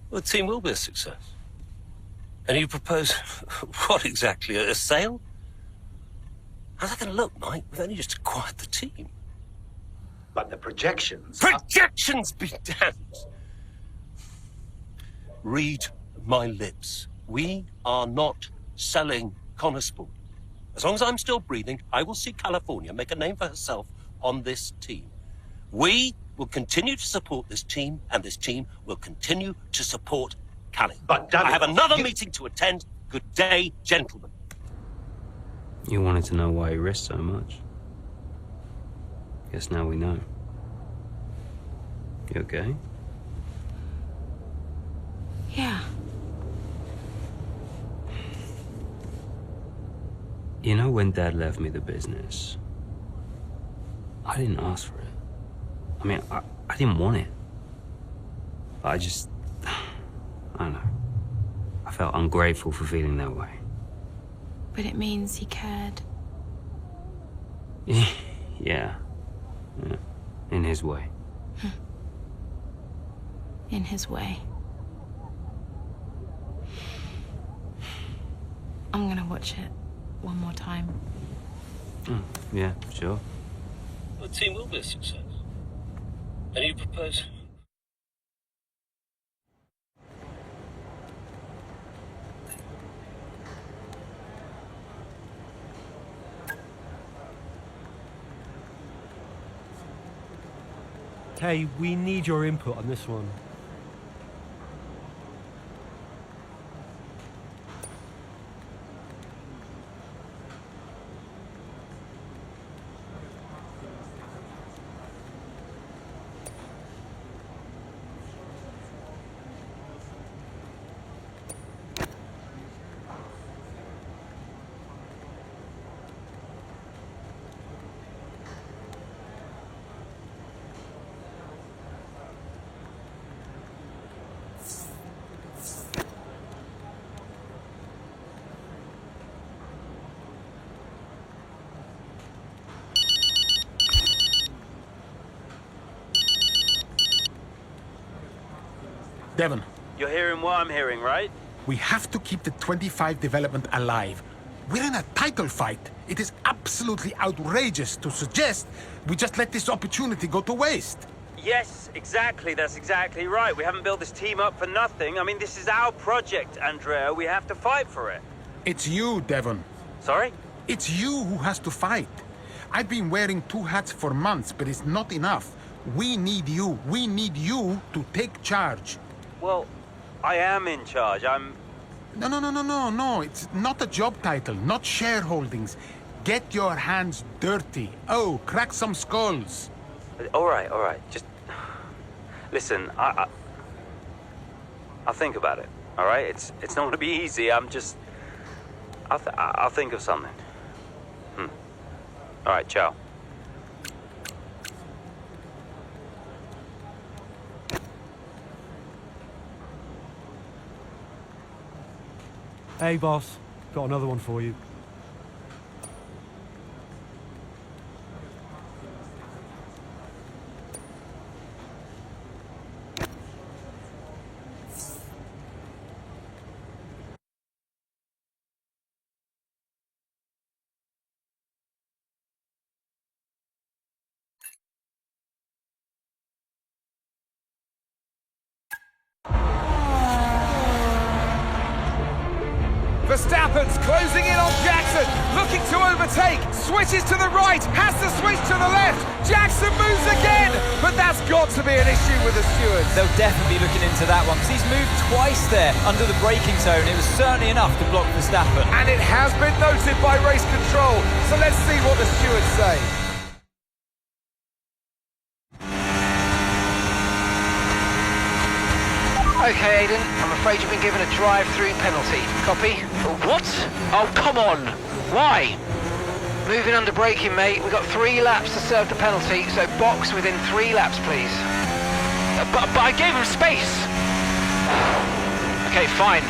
Well, the team will be a success. And you propose what exactly? A sale? How's that going to look, Mike? We've only just acquired the team. But the projections... Projections be damned! Read my lips. We are not selling Connorsport. As long as I'm still breathing, I will see California make a name for herself on this team. We will continue to support this team, and this team will continue to support Cali. But I have another meeting to attend. Good day, gentlemen. You wanted to know why he risked so much. Guess now we know. You okay? Yeah. You know, when Dad left me the business, I didn't ask for it. I mean, I didn't want it. I don't know. I felt ungrateful for feeling that way. But it means he cared. Yeah. In his way. In his way. I'm gonna watch it one more time. Yeah, sure. The team will be a success. And you propose... Hey, we need your input on this one. Devon, You're hearing what I'm hearing, right? we have to keep the 25 development alive. We're in a title fight. It is absolutely outrageous to suggest we just let this opportunity go to waste. Yes, exactly. That's exactly right. We haven't built this team up for nothing. I mean, this is our project, Andrea. We have to fight for it. It's you, Devon. Sorry? It's you who has to fight. I've been wearing two hats for months, but it's not enough. We need you. We need you to take charge. Well, I am in charge. No. It's not a job title, not shareholdings. Get your hands dirty. Oh, crack some skulls. All right. Just... Listen, I'll think about it, all right? It's not going to be easy. I'll think of something. All right, ciao. Hey, boss. Got another one for you. Verstappen's closing in on Jackson, looking to overtake, switches to the right, has to switch to the left, Jackson moves again, but that's got to be an issue with the stewards. They'll definitely be looking into that one, because he's moved twice there under the braking zone. It was certainly enough to block Verstappen. And it has been noted by race control, so let's see what the stewards say. Okay, Aiden, I'm afraid you've been given a drive-through penalty. Copy? What? Oh, come on! Why? Moving under braking, mate. We've got 3 laps to serve the penalty, so box within 3 laps, please. But I gave him space! Okay, fine.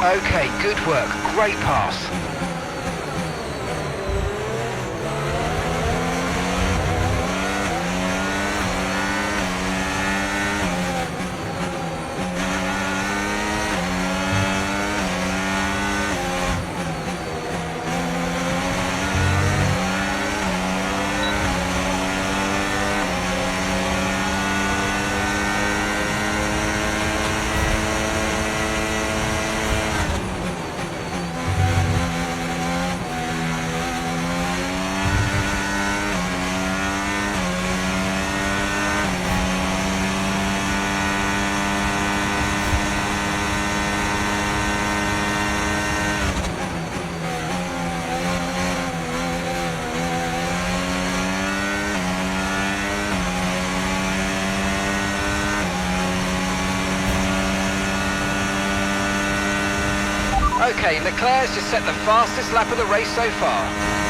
Okay, good work. Great pass. Okay, Leclerc's just set the fastest lap of the race so far.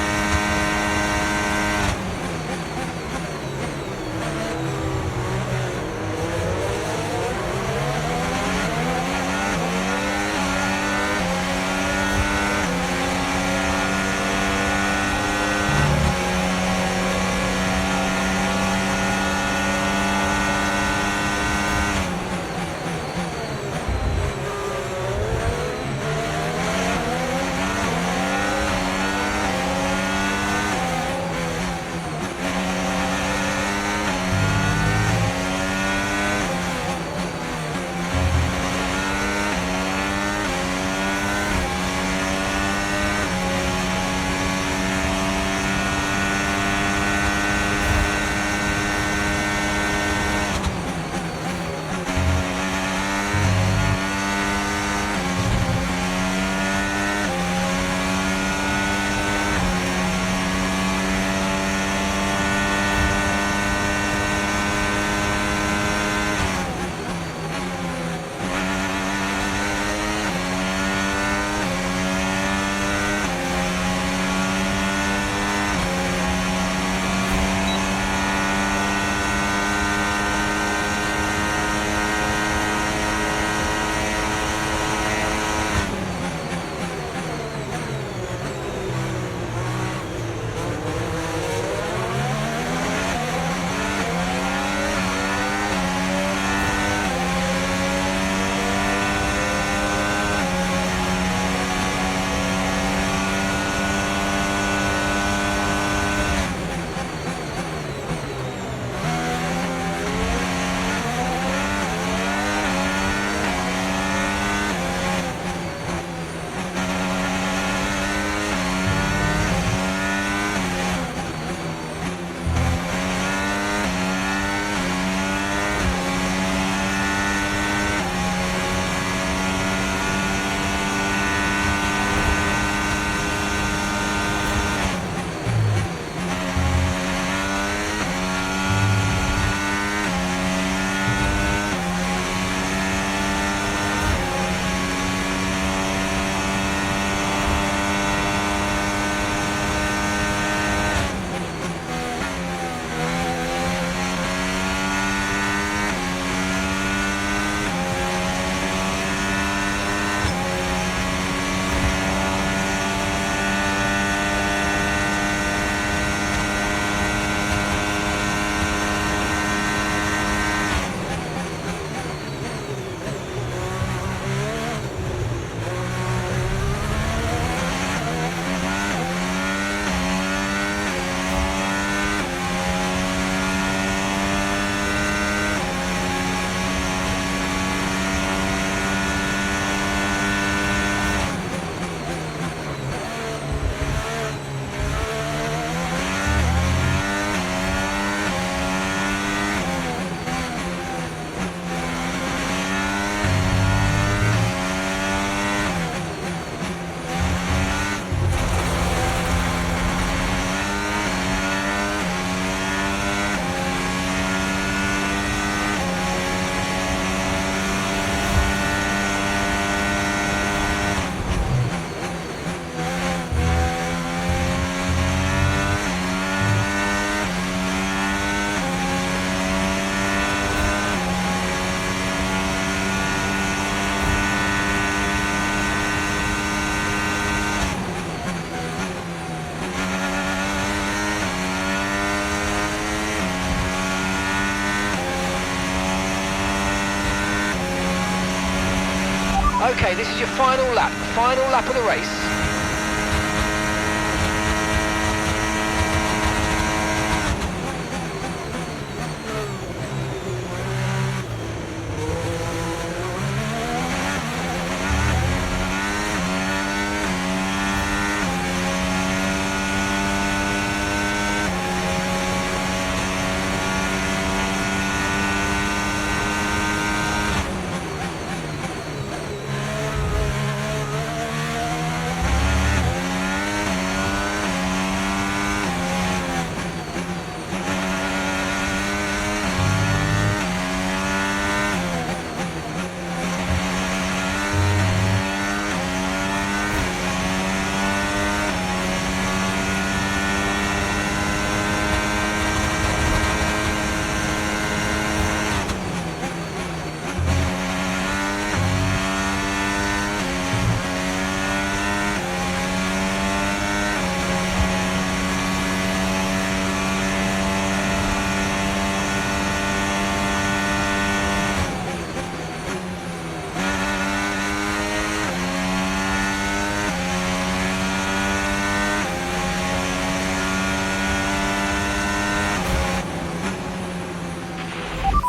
Okay, this is your final lap of the race.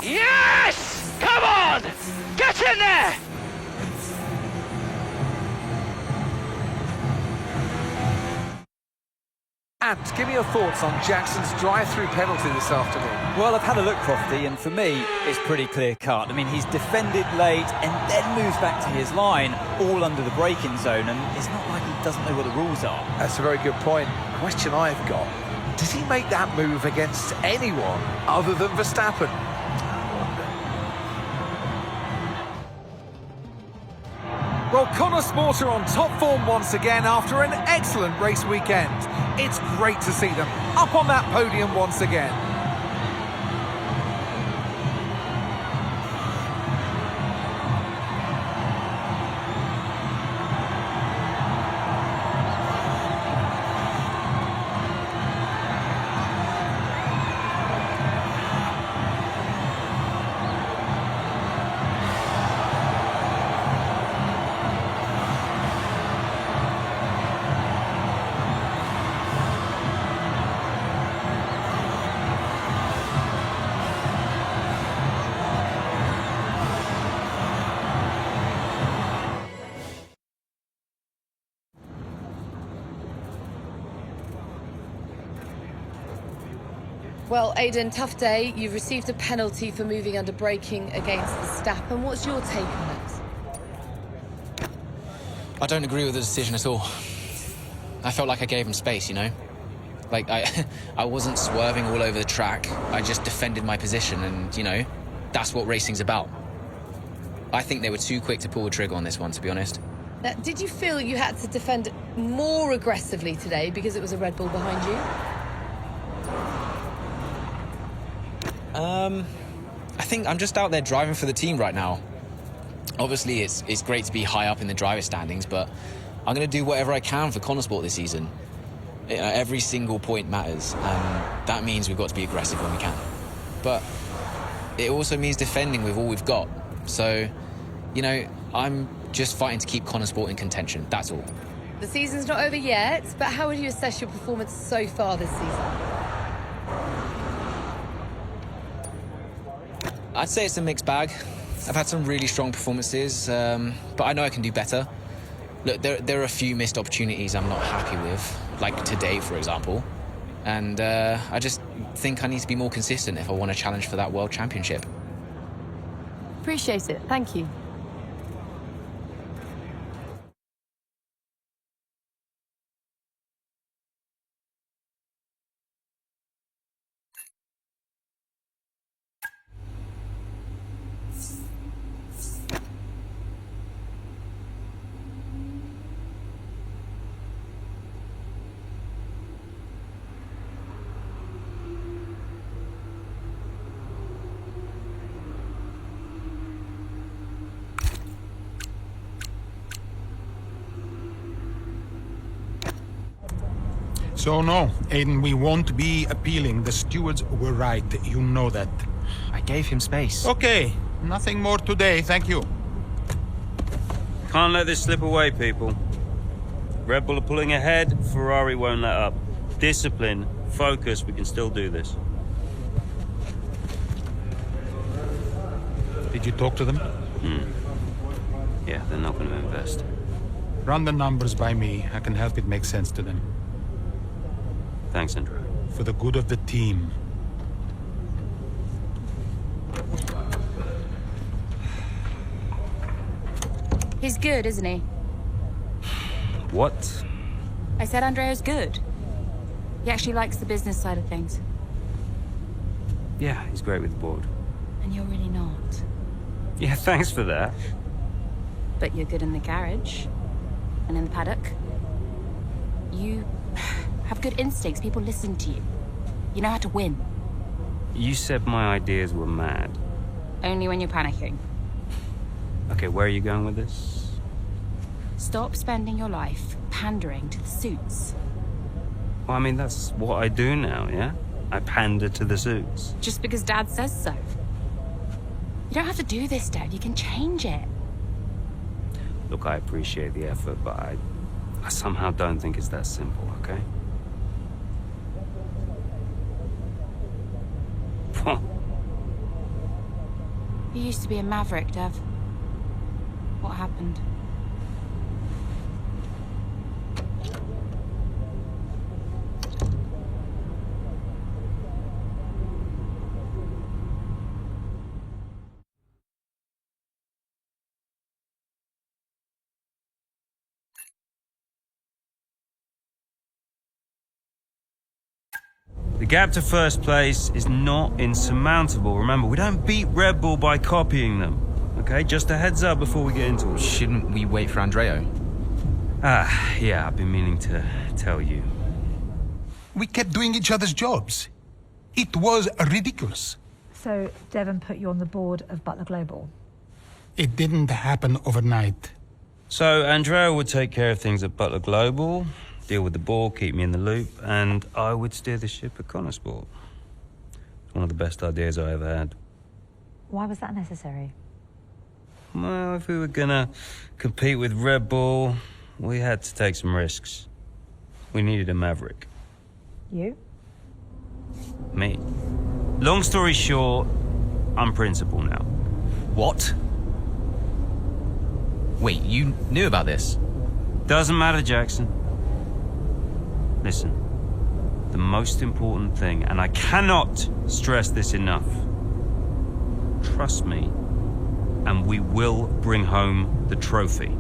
Yes! Come on! Get in there! And give me your thoughts on Jackson's drive-through penalty this afternoon. Well, I've had a look, Crofty, and for me, it's pretty clear-cut. I mean, he's defended late and then moves back to his line, all under the braking zone, and it's not like he doesn't know what the rules are. That's a very good point. Question I've got, does he make that move against anyone other than Verstappen? Well, Connor Sport are on top form once again after an excellent race weekend. It's great to see them up on that podium once again. Well, Aidan, tough day. You've received a penalty for moving under braking against Verstappen. What's your take on it? I don't agree with the decision at all. I felt like I gave him space, you know? Like, I wasn't swerving all over the track. I just defended my position and, you know, that's what racing's about. I think they were too quick to pull the trigger on this one, to be honest. Now, did you feel you had to defend more aggressively today because it was a Red Bull behind you? I think I'm just out there driving for the team right now. Obviously, it's great to be high up in the driver standings, but I'm going to do whatever I can for Connorsport this season. Every single point matters, and that means we've got to be aggressive when we can. But it also means defending with all we've got. So, you know, I'm just fighting to keep Connorsport in contention, that's all. The season's not over yet, but how would you assess your performance so far this season? I'd say it's a mixed bag. I've had some really strong performances, but I know I can do better. Look, there are a few missed opportunities I'm not happy with, like today, for example. And I just think I need to be more consistent if I want to challenge for that World Championship. Appreciate it. Thank you. So no, Aiden, we won't be appealing. The stewards were right. You know that. I gave him space. Okay, nothing more today, thank you. Can't let this slip away, people. Red Bull are pulling ahead, Ferrari won't let up. Discipline, focus, we can still do this. Did you talk to them? Yeah, they're not going to invest. Run the numbers by me. I can help it make sense to them. Thanks, Andrew. For the good of the team. He's good, isn't he? What? I said Andrea's good. He actually likes the business side of things. Yeah, he's great with the board. And you're really not. Yeah, thanks for that. But you're good in the garage. And in the paddock. You have good instincts. People listen to you. You know how to win. You said my ideas were mad. Only when you're panicking. Okay, where are you going with this? Stop spending your life pandering to the suits. Well, I mean, that's what I do now, yeah? I pander to the suits. Just because Dad says so. You don't have to do this, Dad. You can change it. Look, I appreciate the effort, but I somehow don't think it's that simple, okay? You used to be a maverick, Dev. What happened? The gap to first place is not insurmountable. Remember, we don't beat Red Bull by copying them. Okay, just a heads up before we get into it. Shouldn't we wait for Andreo? Yeah, I've been meaning to tell you. We kept doing each other's jobs. It was ridiculous. So Devon put you on the board of Butler Global? It didn't happen overnight. So Andrea would take care of things at Butler Global, deal with the board, keep me in the loop, and I would steer the ship at Connorsport. It's one of the best ideas I ever had. Why was that necessary? Well, if we were gonna compete with Red Bull, we had to take some risks. We needed a maverick. You? Me. Long story short, I'm principal now. What? Wait, you knew about this? Doesn't matter, Jackson. Listen, the most important thing, and I cannot stress this enough, trust me, and we will bring home the trophy.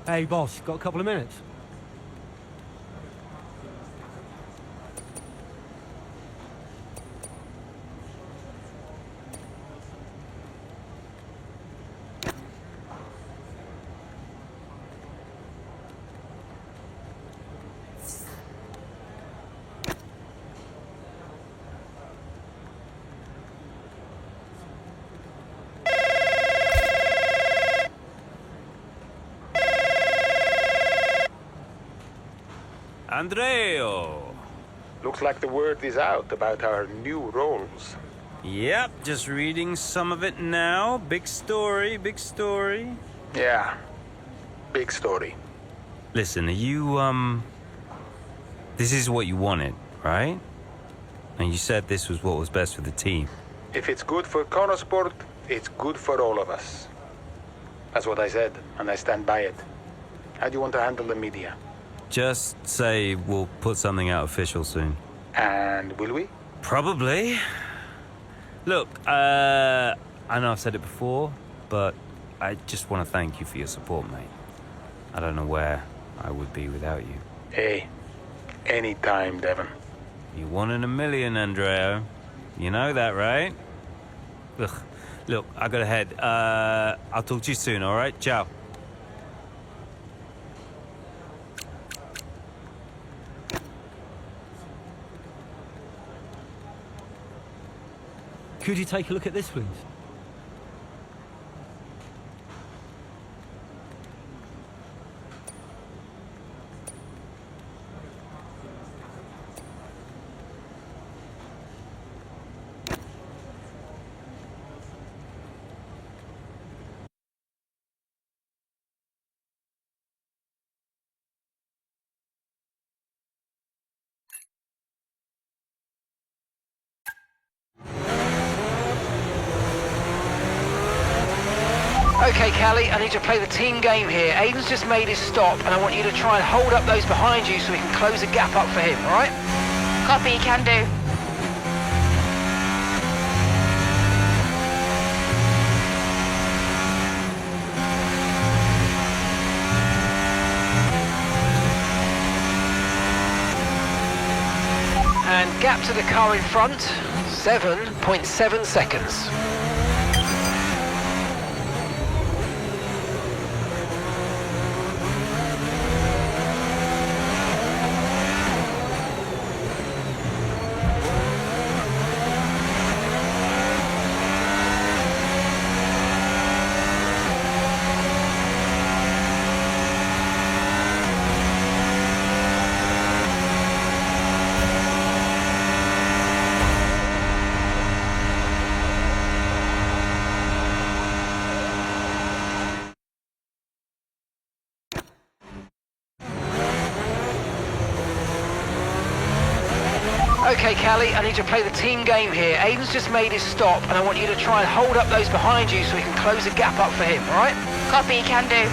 Hey, boss, got a couple of minutes? Andreo! Looks like the word is out about our new roles. Yep, just reading some of it now. Big story, big story. Yeah, big story. Listen, are you, this is what you wanted, right? And you said this was what was best for the team. If it's good for Connorsport, it's good for all of us. That's what I said, and I stand by it. How do you want to handle the media? Just say we'll put something out official soon. And will we? Probably. Look, I know I've said it before, but I just want to thank you for your support, mate. I don't know where I would be without you. Hey, anytime, Devon. You 1 in a million, Andreo. You know that, right? Ugh. Look, I gotta head. I'll talk to you soon, all right? Ciao. Could you take a look at this, please? Okay, Callie, I need you to play the team game here. Aiden's just made his stop, and I want you to try and hold up those behind you so we can close the gap up for him, all right? Copy, can do. And gap to the car in front, 7.7 seconds. Okay, Callie, I need you to play the team game here. Aiden's just made his stop, and I want you to try and hold up those behind you so we can close the gap up for him, all right? Copy, can do.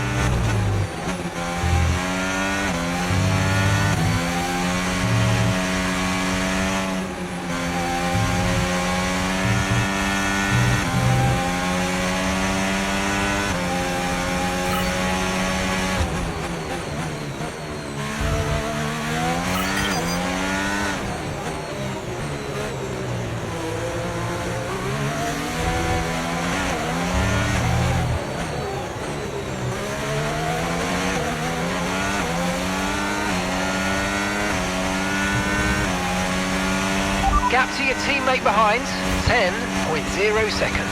Gap to your teammate behind, 10.0 seconds.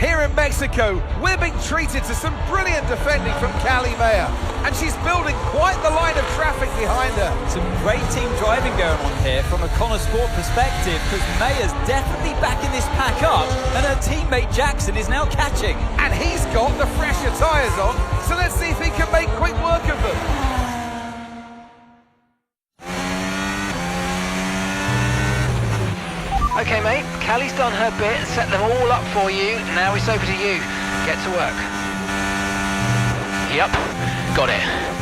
Here in Mexico, we're being treated to some brilliant defending from Callie Mayer, and she's building quite the line of traffic behind her. Some great team driving going on here from a Connor Sport perspective, because Mayer's definitely backing this pack up, and her teammate Jackson is now catching. And he's got the fresher tyres on, so let's see if he can make quick work of them. Okay, mate, Callie's done her bit and set them all up for you. Now it's over to you. Get to work. Yep, got it.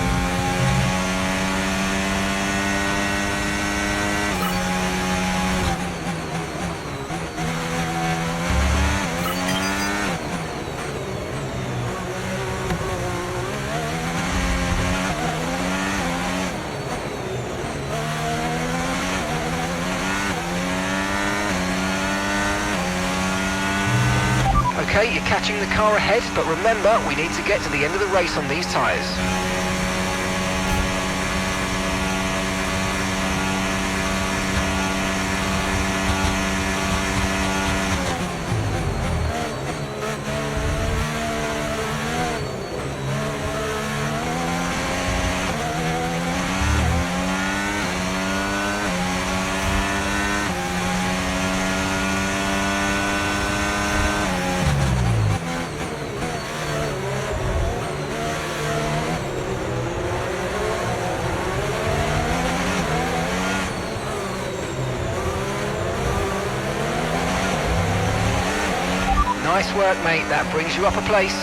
Okay, you're catching the car ahead, but remember, we need to get to the end of the race on these tyres. Nice work, mate. That brings you up a place.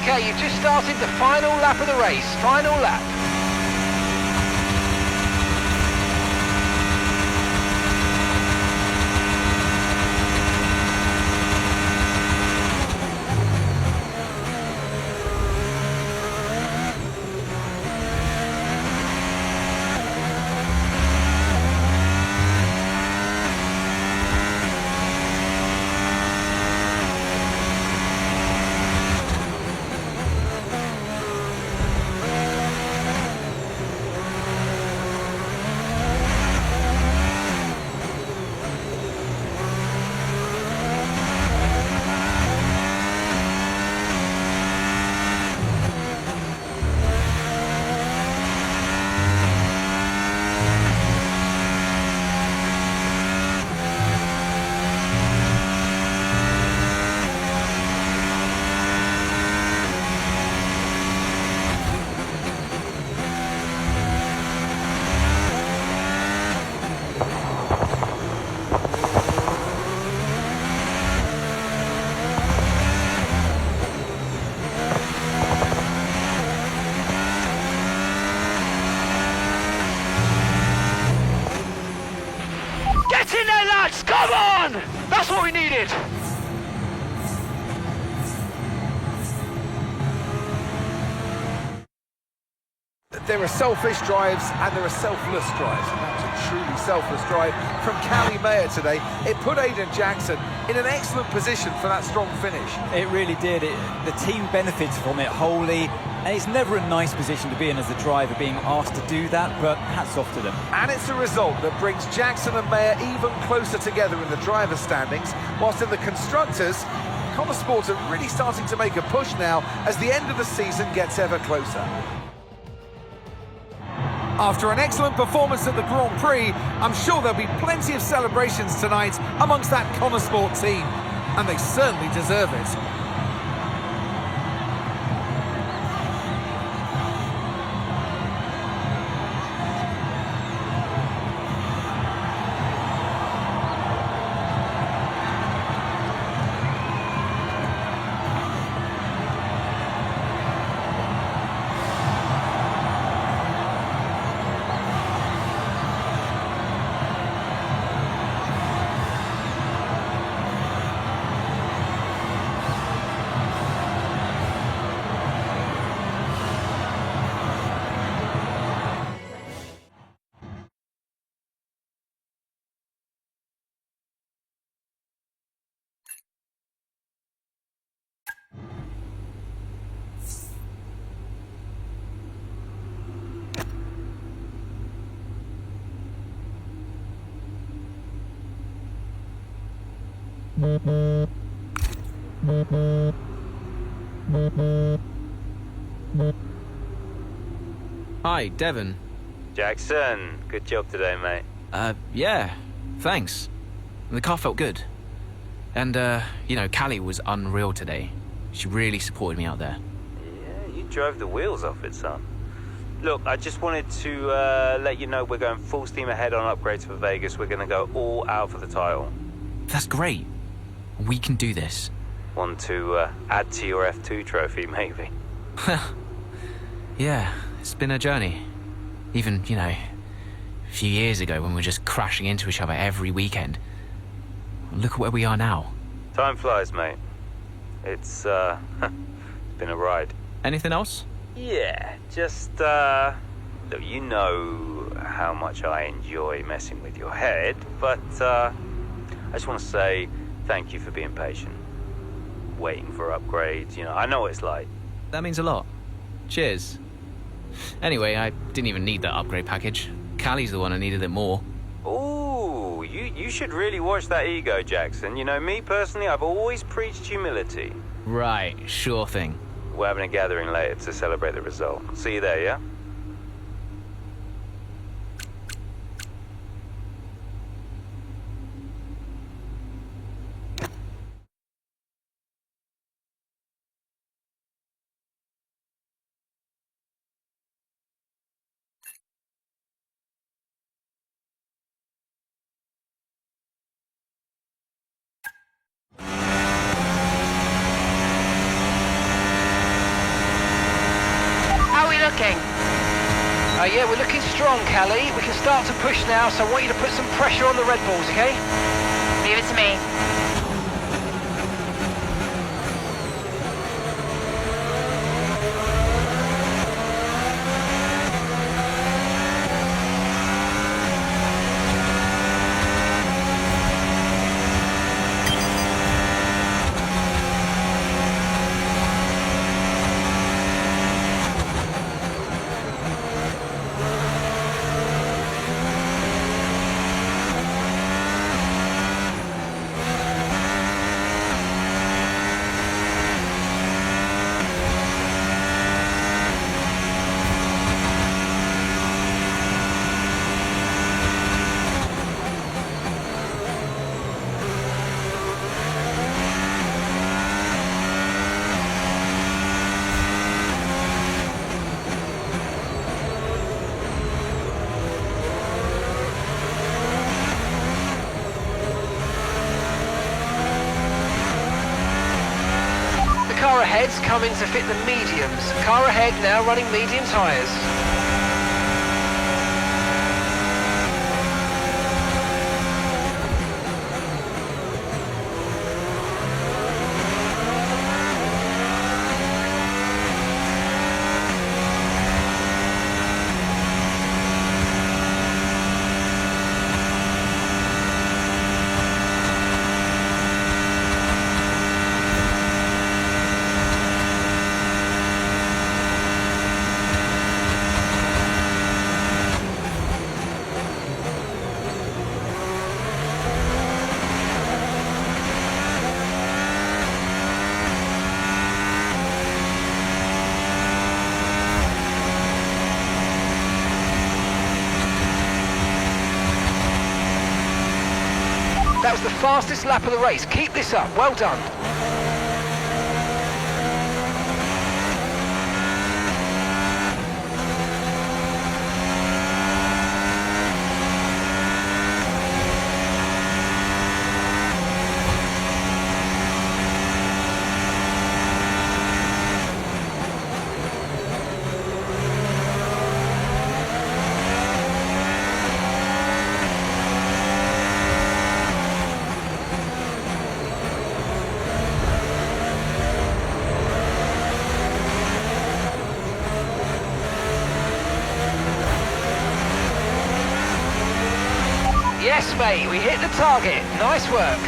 Okay, you've just started the final lap of the race. Final lap. Get in there, lads! Come on! That's what we needed! There are selfish drives and there are selfless drives. And that was a truly selfless drive from Callie Mayer today. It put Aiden Jackson in an excellent position for that strong finish. It really did. The team benefits from it wholly, and it's never a nice position to be in as the driver, being asked to do that, but hats off to them. And it's a result that brings Jackson and Mayer even closer together in the driver's standings, whilst in the constructors, Connor Sport are really starting to make a push now as the end of the season gets ever closer. After an excellent performance at the Grand Prix, I'm sure there'll be plenty of celebrations tonight amongst that Connor Sport team, and they certainly deserve it. Hi, Devon. Jackson, good job today, mate. Yeah, thanks. The car felt good. And, you know, Callie was unreal today. She really supported me out there. Yeah, you drove the wheels off it, son. Look, I just wanted to let you know we're going full steam ahead on upgrades for Vegas. We're going to go all out for the title. That's great. We can do this. Want to add to your F2 trophy, maybe? Yeah, it's been a journey. Even, you know, a few years ago when we were just crashing into each other every weekend. Look at where we are now. Time flies, mate. It's been a ride. Anything else? Yeah, just, look, you know how much I enjoy messing with your head, but I just want to say thank you for being patient. Waiting for upgrades, you know, I know what it's like. That means a lot. Cheers. Anyway, I didn't even need that upgrade package. Callie's the one who needed it more. Ooh, you should really watch that ego, Jackson. You know, me personally, I've always preached humility. Right, sure thing. We're having a gathering later to celebrate the result. See you there, yeah? looking? Yeah, we're looking strong, Callie. We can start to push now, so I want you to put some pressure on the Red Bulls, okay? Leave it to me. Car ahead's coming to fit the mediums. Car ahead now running medium tyres. That was the fastest lap of the race. Keep this up. Well done. Yes, mate, we hit the target. Nice work.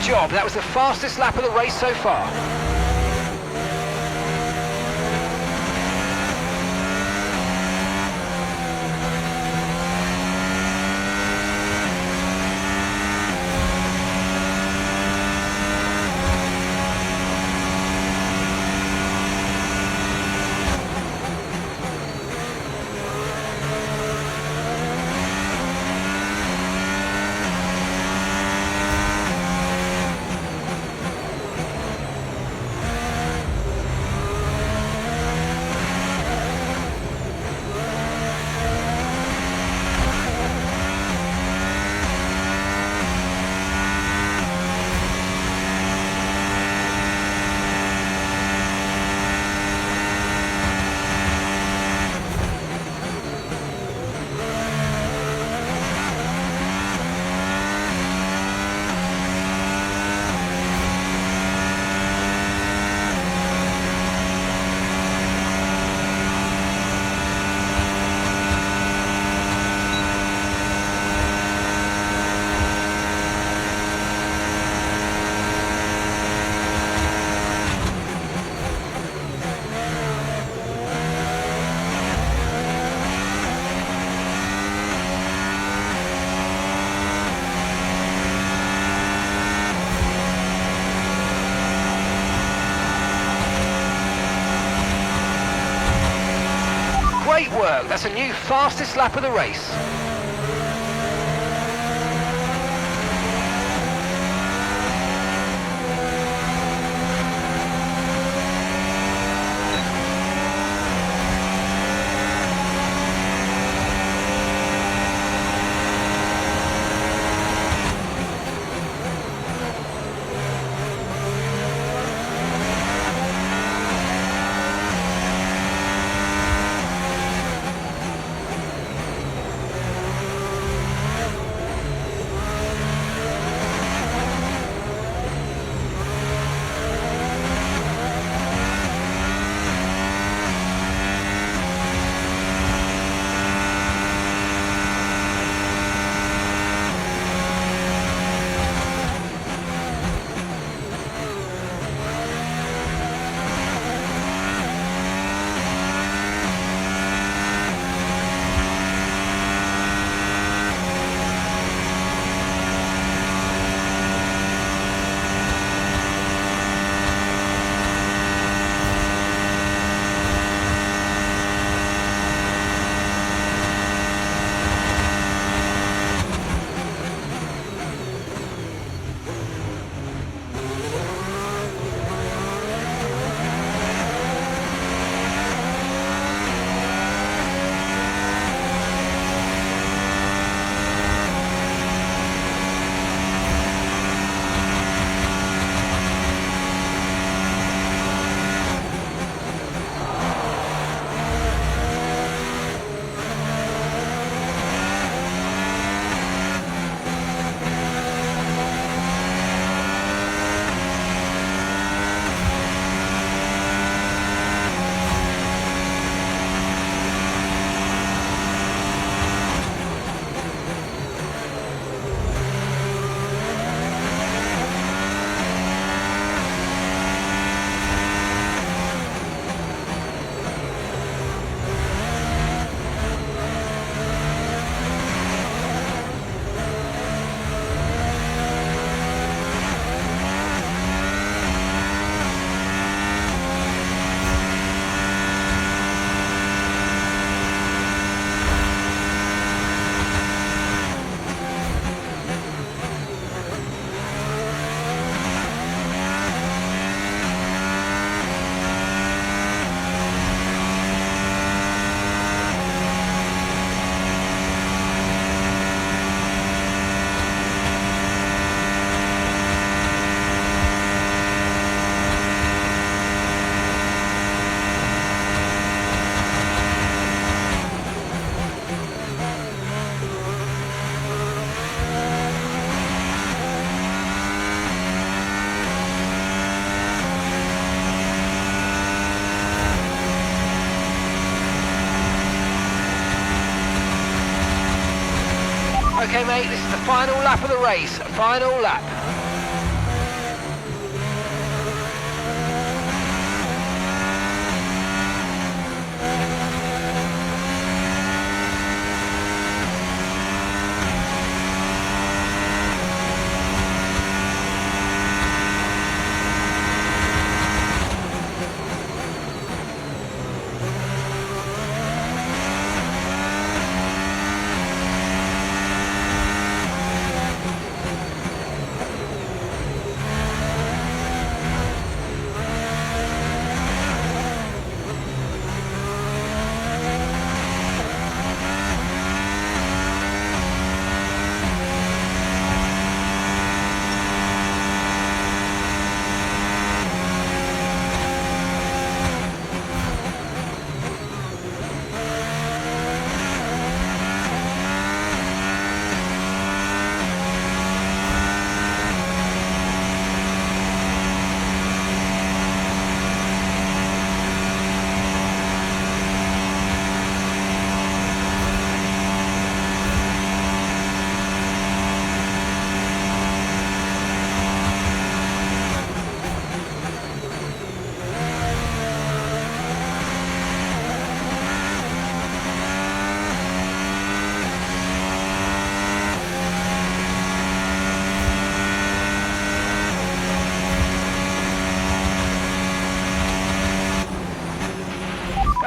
Job. That was the fastest lap of the race so far. Great work. That's a new fastest lap of the race. Okay, mate, this is the final lap of the race. Final lap.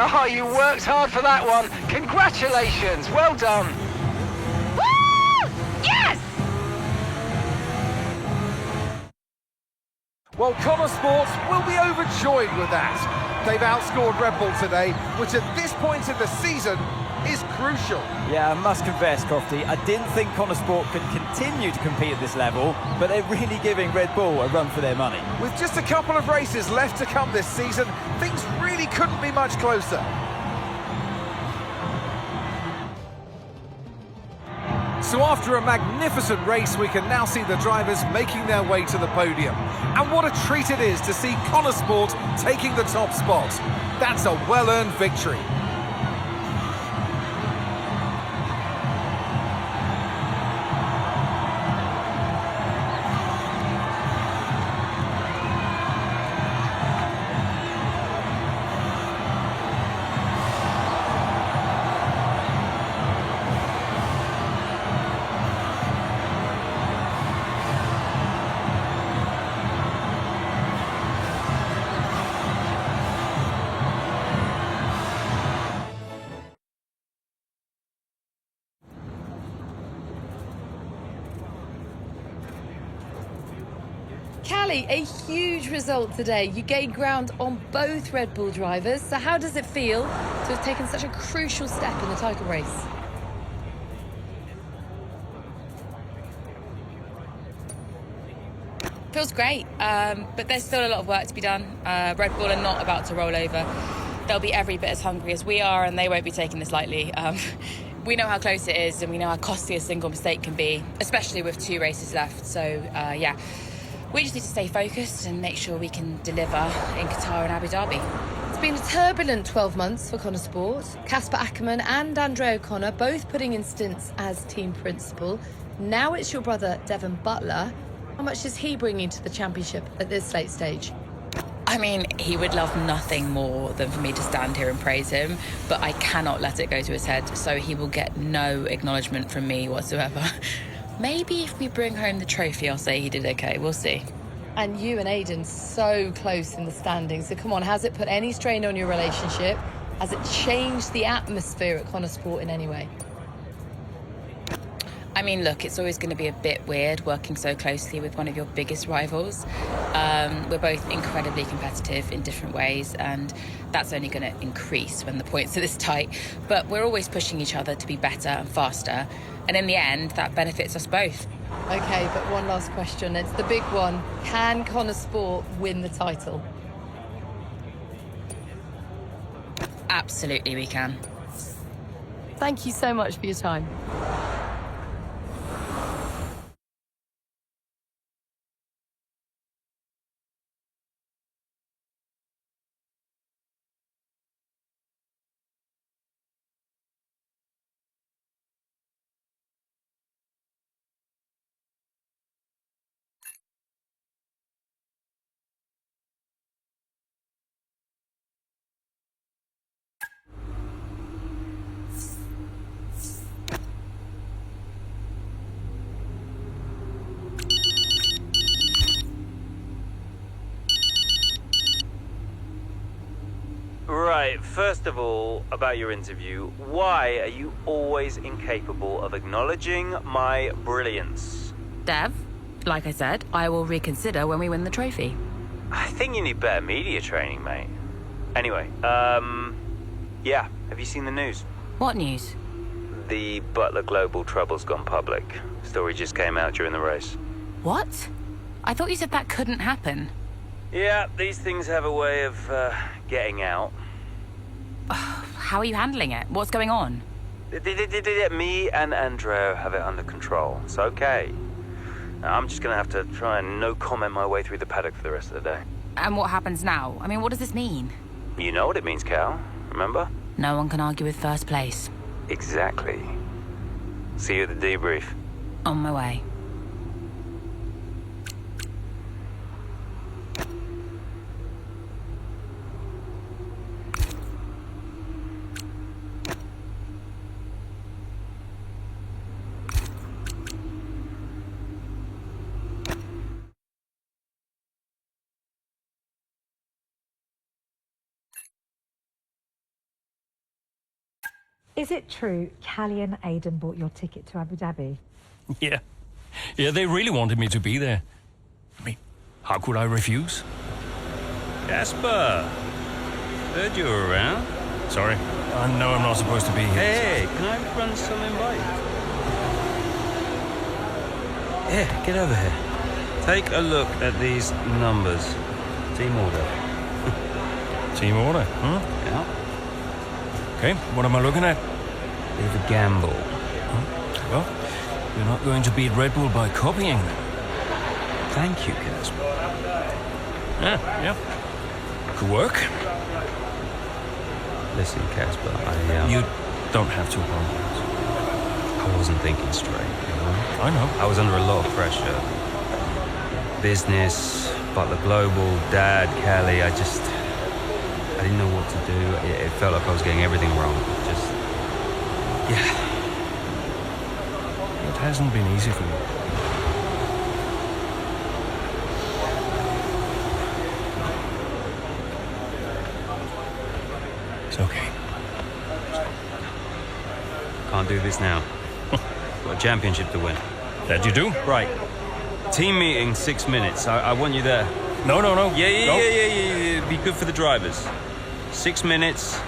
Oh, you worked hard for that one. Congratulations. Well done. Woo! Yes! Well, Connor Sports will be overjoyed with that. They've outscored Red Bull today, which at this point in the season is crucial. Yeah, I must confess, Crofty, I didn't think Connor Sport could continue to compete at this level, but they're really giving Red Bull a run for their money. With just a couple of races left to come this season, things really couldn't be much closer. So after a magnificent race, we can now see the drivers making their way to the podium. And what a treat it is to see Connor Sport taking the top spot. That's a well-earned victory. Callie, a huge result today. You gained ground on both Red Bull drivers. So how does it feel to have taken such a crucial step in the title race? Feels great, but there's still a lot of work to be done. Red Bull are not about to roll over. They'll be every bit as hungry as we are, and they won't be taking this lightly. We know how close it is, and we know how costly a single mistake can be, especially with 2 races left. So, yeah, we just need to stay focused and make sure we can deliver in Qatar and Abu Dhabi. It's been a turbulent 12 months for Connor Sport. Casper Ackermann and Andre O'Connor both putting in stints as team principal. Now it's your brother, Devon Butler. How much is he bringing to the championship at this late stage? I mean, he would love nothing more than for me to stand here and praise him, but I cannot let it go to his head, so he will get no acknowledgement from me whatsoever. Maybe if we bring home the trophy, I'll say he did okay. We'll see. And you and Aidan so close in the standings. So come on, has it put any strain on your relationship? Has it changed the atmosphere at Connor Sport in any way? I mean, look, it's always going to be a bit weird working so closely with one of your biggest rivals. We're both incredibly competitive in different ways, and that's only going to increase when the points are this tight. But we're always pushing each other to be better and faster, and in the end, that benefits us both. Okay, but one last question. It's the big one. Can Connor Sport win the title? Absolutely, we can. Thank you so much for your time. Right, first of all, about your interview, why are you always incapable of acknowledging my brilliance? Dev, like I said, I will reconsider when we win the trophy. I think you need better media training, mate. Anyway, yeah, have you seen the news? What news? The Butler Global trouble's gone public. Story just came out during the race. What? I thought you said that couldn't happen. Yeah, these things have a way of getting out. How are you handling it? What's going on? Me and Andrea have it under control. It's okay. I'm just gonna have to try and no comment my way through the paddock for the rest of the day. And what happens now? I mean, what does this mean? You know what it means, Cal. Remember? No one can argue with first place. Exactly. See you at the debrief. On my way. Is it true Callie and Aidan bought your ticket to Abu Dhabi? Yeah. Yeah, they really wanted me to be there. I mean, how could I refuse? Casper! Heard you were around. Sorry, I know I'm not supposed to be here. Hey, can I run something by you? Yeah, get over here. Take a look at these numbers. Team order. Team order, Yeah. Okay, what am I looking at? Bit of a gamble. Well, you're not going to beat Red Bull by copying them. Thank you, Casper. Yeah. Could work. Listen, Casper, You don't have to apologize. I wasn't thinking straight, you know? I know. I was under a lot of pressure. Business, Butler Global, Dad, Callie, I didn't know what to do. It felt like I was getting everything wrong. Yeah. It hasn't been easy for you. It's okay. Can't do this now. Got a championship to win. That you do? Right. Team meeting, 6 minutes. I want you there. No. Yeah. Be good for the drivers. 6 minutes,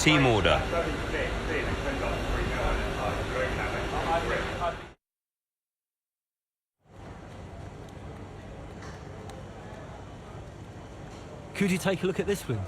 team order. Could you take a look at this, please?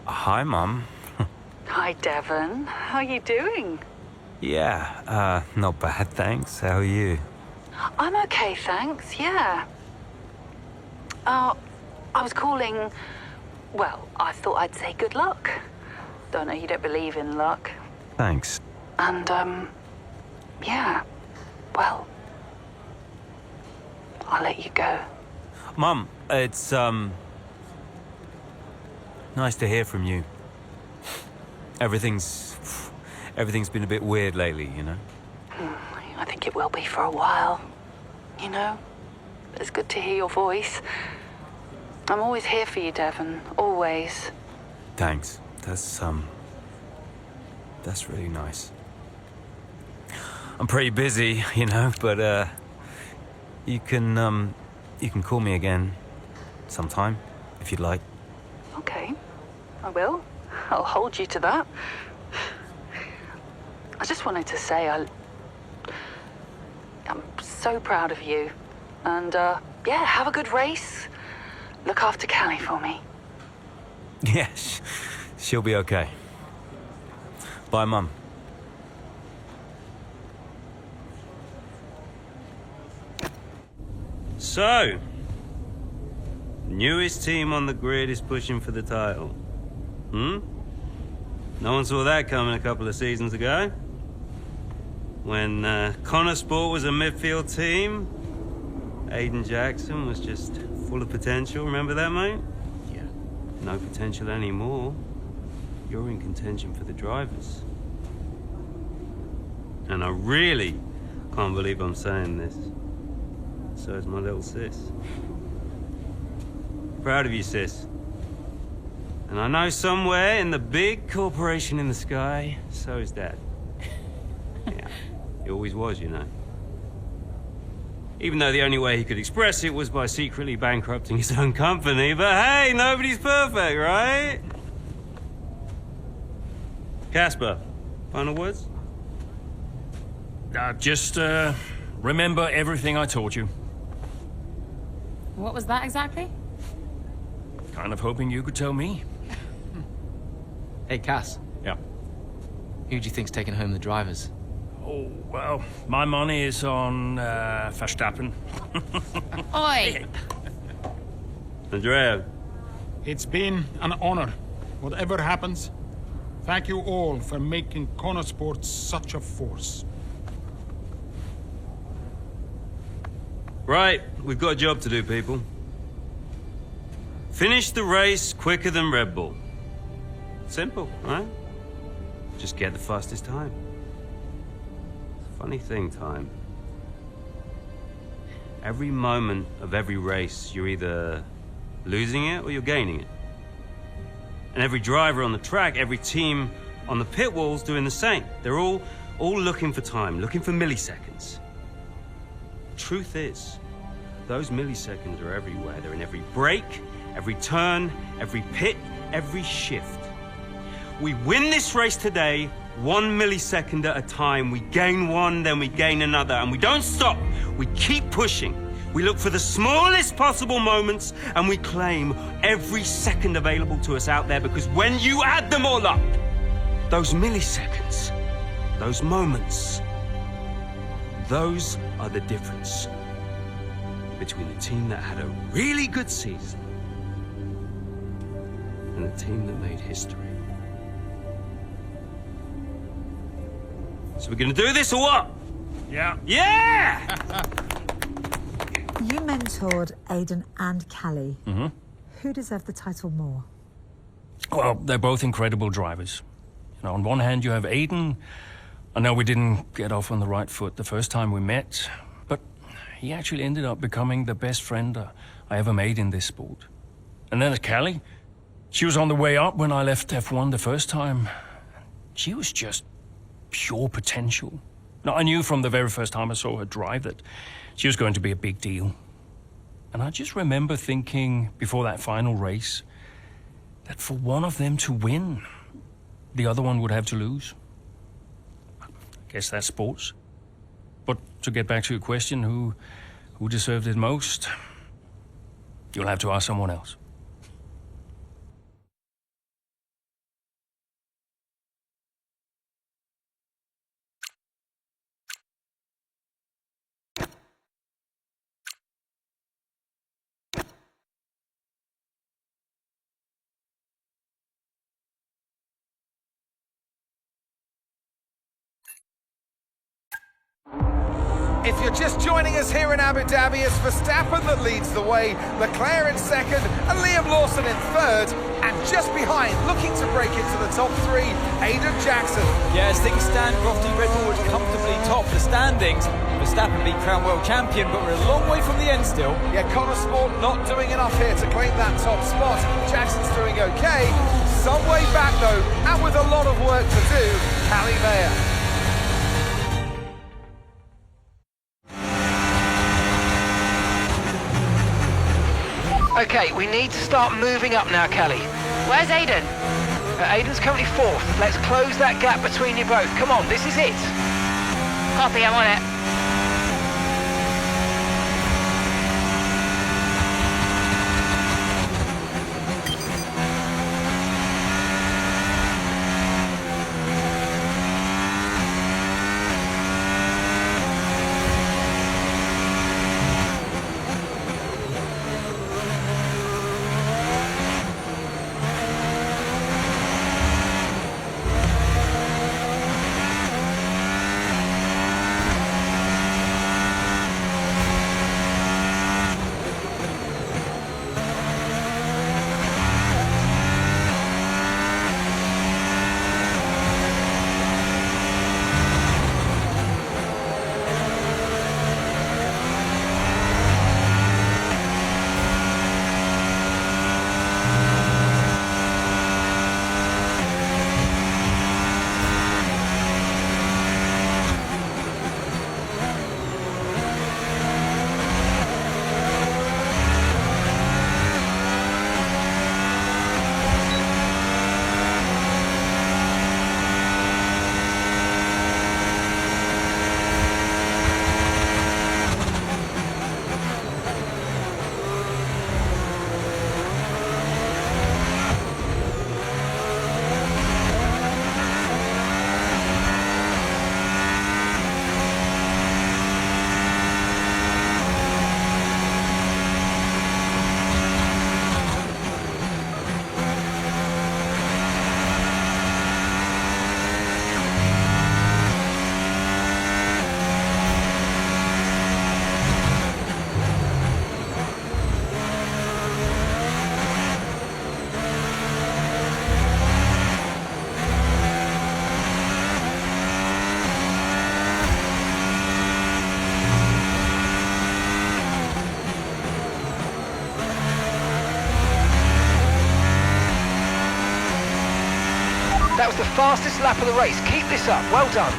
Hi, Mum. Hi, Devon. How are you doing? Yeah, not bad, thanks. How are you? I'm okay, thanks, yeah. I was calling... Well, I thought I'd say good luck. Don't know, you don't believe in luck. Thanks. And, yeah. Well, I'll let you go. Mum, it's, nice to hear from you. Everything's been a bit weird lately, you know? I think it will be for a while, you know? It's good to hear your voice. I'm always here for you, Devon. Always. Thanks. That's really nice. I'm pretty busy, you know, but, you can call me again sometime, if you'd like. Okay, I will. I'll hold you to that. I just wanted to say I'm so proud of you. And, yeah, have a good race. Look after Callie for me. Yes, she'll be okay. Bye, Mum. So, newest team on the grid is pushing for the title. No one saw that coming a couple of seasons ago. When Connor Sport was a midfield team, Aidan Jackson was just full of potential. Remember that, mate? Yeah. No potential anymore. You're in contention for the drivers. And I really can't believe I'm saying this. So is my little sis. Proud of you, sis. And I know somewhere in the big corporation in the sky, so is Dad. Yeah, he always was, you know. Even though the only way he could express it was by secretly bankrupting his own company. But hey, nobody's perfect, right? Casper, final words? Just remember everything I taught you. What was that exactly? Kind of hoping you could tell me. Hey, Cass. Yeah. Who do you think's taking home the drivers? Oh, well, my money is on Verstappen. Oi! Andrea. It's been an honor. Whatever happens, thank you all for making Connorsport such a force. Right, we've got a job to do, people. Finish the race quicker than Red Bull. Simple, right? Just get the fastest time. Funny thing, time. Every moment of every race, you're either losing it or you're gaining it. And every driver on the track, every team on the pit wall's doing the same. They're all looking for time, looking for milliseconds. Truth is, those milliseconds are everywhere. They're in every brake, every turn, every pit, every shift. We win this race today 1 millisecond at a time. We gain one, then we gain another, and we don't stop. We keep pushing. We look for the smallest possible moments, and we claim every second available to us out there, because when you add them all up, those milliseconds, those moments, those are the difference between the team that had a really good season and the team that made history. So we're gonna do this or what? Yeah. Yeah! You mentored Aidan and Callie. Mm-hmm. Who deserved the title more? Well, they're both incredible drivers. You know, on one hand, you have Aidan. I know we didn't get off on the right foot the first time we met, but he actually ended up becoming the best friend I ever made in this sport. And then there's Callie. She was on the way up when I left F1 the first time. She was just pure potential. Now, I knew from the very first time I saw her drive that she was going to be a big deal. And I just remember thinking before that final race that for one of them to win, the other one would have to lose. I guess that's sports. But to get back to your question, who deserved it most? You'll have to ask someone else. If you're just joining us here in Abu Dhabi, it's Verstappen that leads the way, Leclerc in second, and Liam Lawson in third. And just behind, looking to break into the top three, Aidan Jackson. Yeah, as things stand, Crofty, Red Bull would comfortably top the standings. Verstappen being crowned world champion, but we're a long way from the end still. Yeah, Connorsport not doing enough here to claim that top spot. Jackson's doing okay. Some way back though, and with a lot of work to do, Callie Mayer. Okay, we need to start moving up now, Callie. Where's Aidan? Aidan's currently fourth. Let's close that gap between you both. Come on, this is it. Copy, I'm on it. That was the fastest lap of the race. Keep this up. Well done.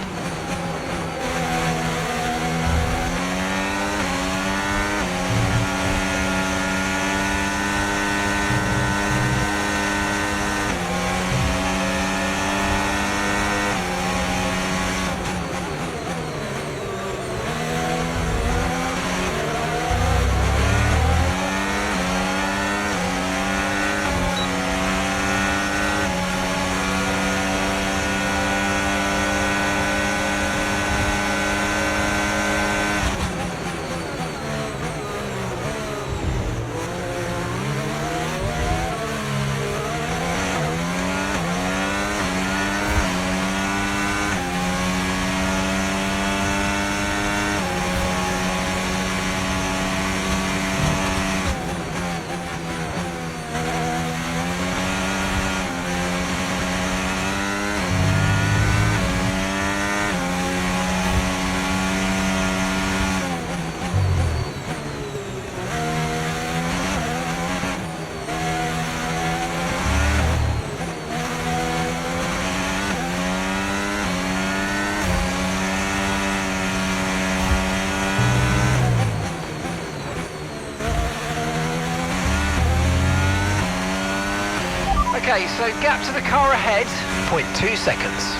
Okay, so gap to the car ahead, 0.2 seconds.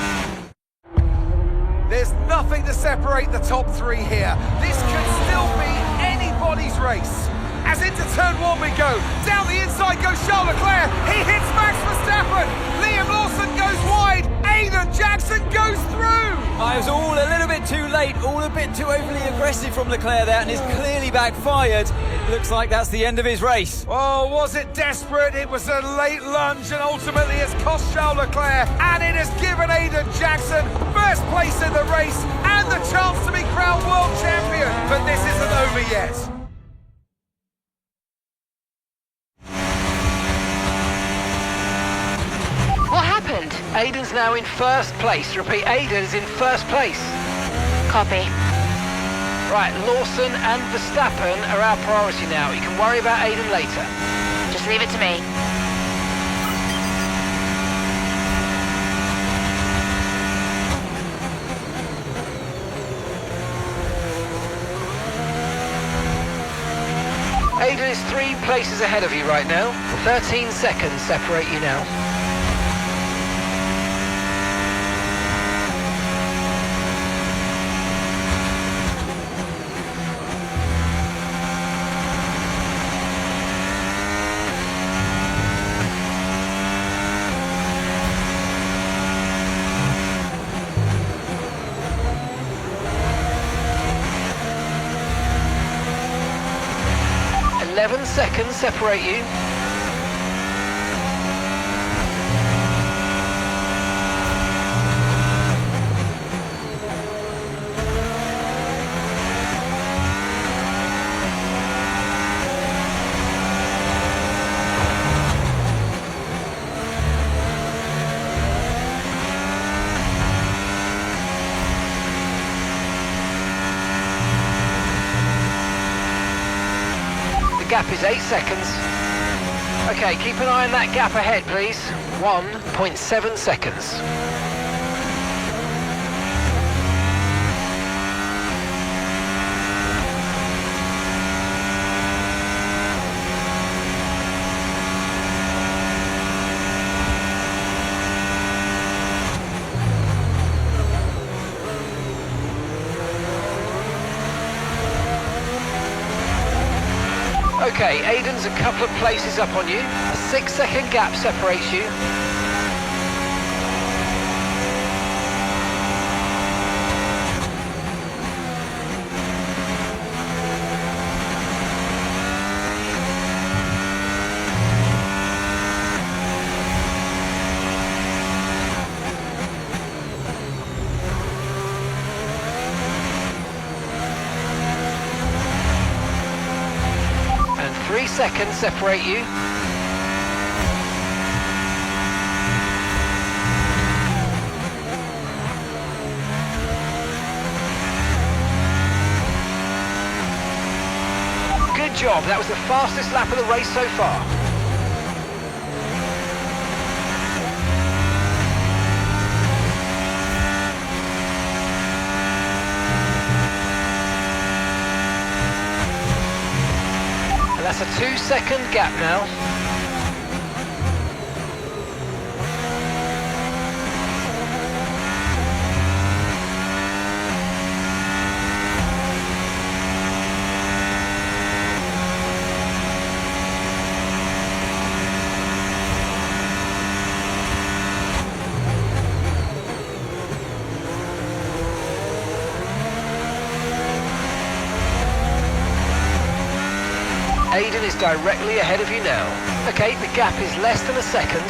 There's nothing to separate the top three here. This could still be anybody's race. As into turn one we go. Down the inside goes Charles Leclerc. He hits Max Verstappen. Liam Lawson goes wide. Aiden Jackson goes through. I was all a little bit too late, all a bit too overly aggressive from Leclerc there, and it's clearly backfired. It looks like that's the end of his race. Oh, was it desperate? It was a late lunge, and ultimately it's cost Charles Leclerc, and it has given Aiden Jackson first place in the race and the chance to be crowned world champion. But this isn't over yet. What happened? Aiden's now in first place. Repeat, Aiden's in first place. Copy. Right, Lawson and Verstappen are our priority now. You can worry about Aiden later. Just leave it to me. Aiden is 3 places ahead of you right now. 13 seconds separate you now. Seconds separate you. Gap is 8 seconds. Okay, keep an eye on that gap ahead, please. 1.7 seconds. Okay, Aiden's a couple of places up on you. A 6-second gap separates you. And 3 seconds separate you. Good job, that was the fastest lap of the race so far. That's a 2-second gap now. Aiden is directly ahead of you now. Okay, the gap is less than a second.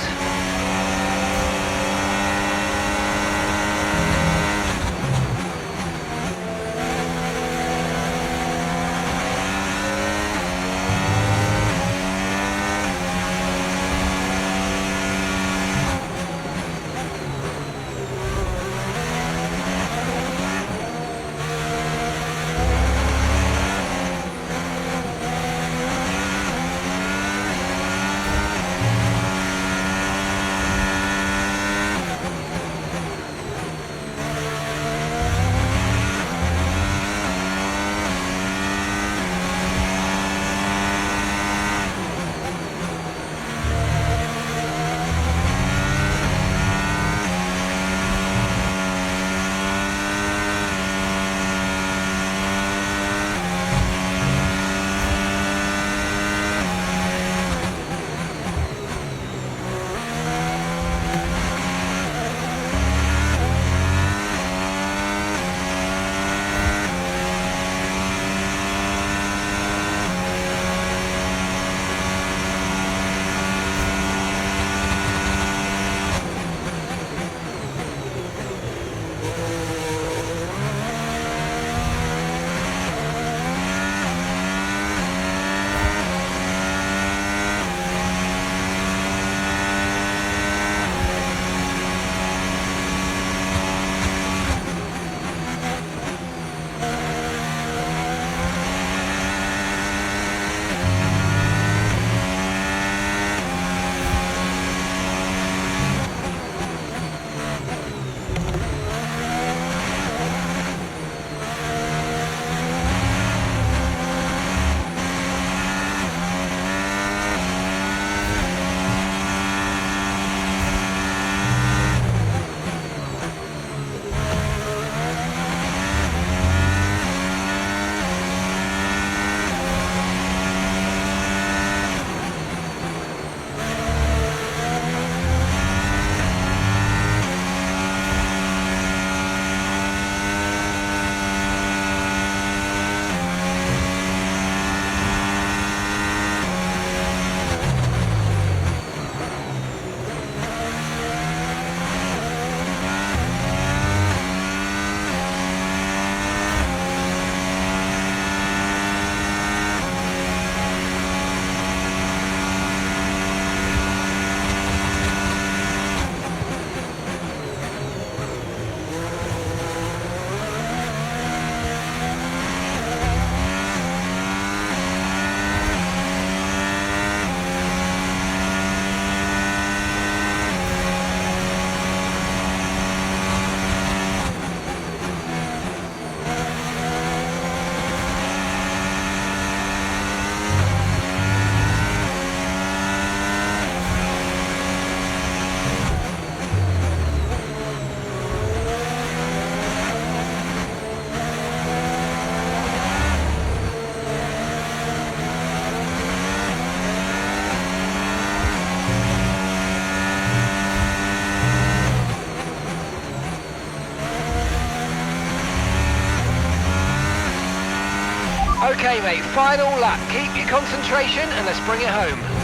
Okay, mate, final lap. Keep your concentration and let's bring it home.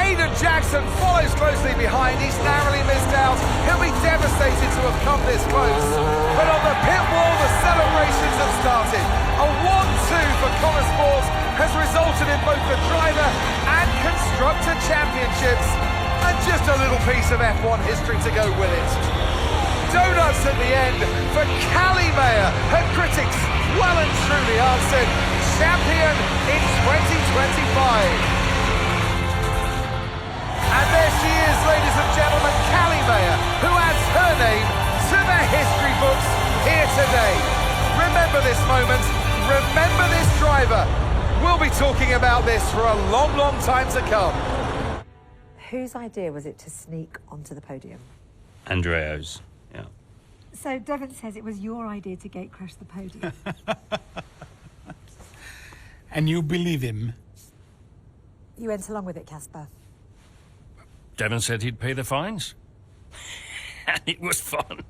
Aiden Jackson follows closely behind. He's narrowly missed out. He'll be devastated to have come this close. But on the pit wall, the celebrations have started. A 1-2 for Connor Sport has resulted in both the driver and constructor championships. And just a little piece of F1 history to go with it. Donuts at the end for Callie Mayer. Her critics well and truly answered champion in 2025. And there she is, ladies and gentlemen, Callie Mayer, who adds her name to the history books here today. Remember this moment, remember this driver. We'll be talking about this for a long, long time to come. Whose idea was it to sneak onto the podium? Andreo's, yeah. So Devon says it was your idea to gate crash the podium. And you believe him? You went along with it, Casper. Devon said he'd pay the fines. And it was fun.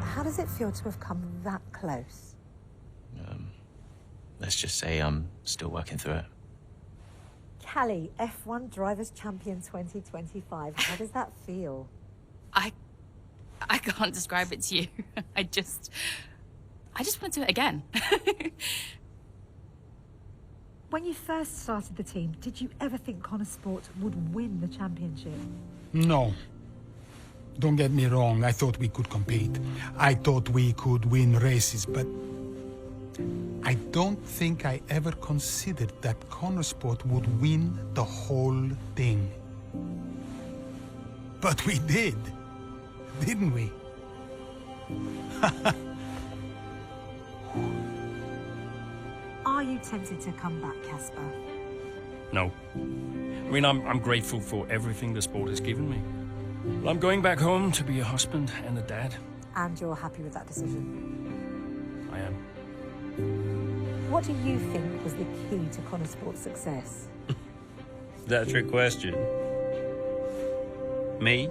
How does it feel to have come that close? Let's just say I'm still working through it. Callie, F1 Drivers' Champion 2025. How does that feel? I can't describe it to you. I just want to do it again. When you first started the team, did you ever think Connor Sport would win the championship? No. Don't get me wrong, I thought we could compete. I thought we could win races, but I don't think I ever considered that Connor Sport would win the whole thing. But we did, didn't we? Are you tempted to come back, Casper? No. I mean, I'm grateful for everything the sport has given me. Well, I'm going back home to be a husband and a dad. And you're happy with that decision? I am. What do you think was the key to Connor Sport's success? That's your question. Me?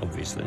Obviously.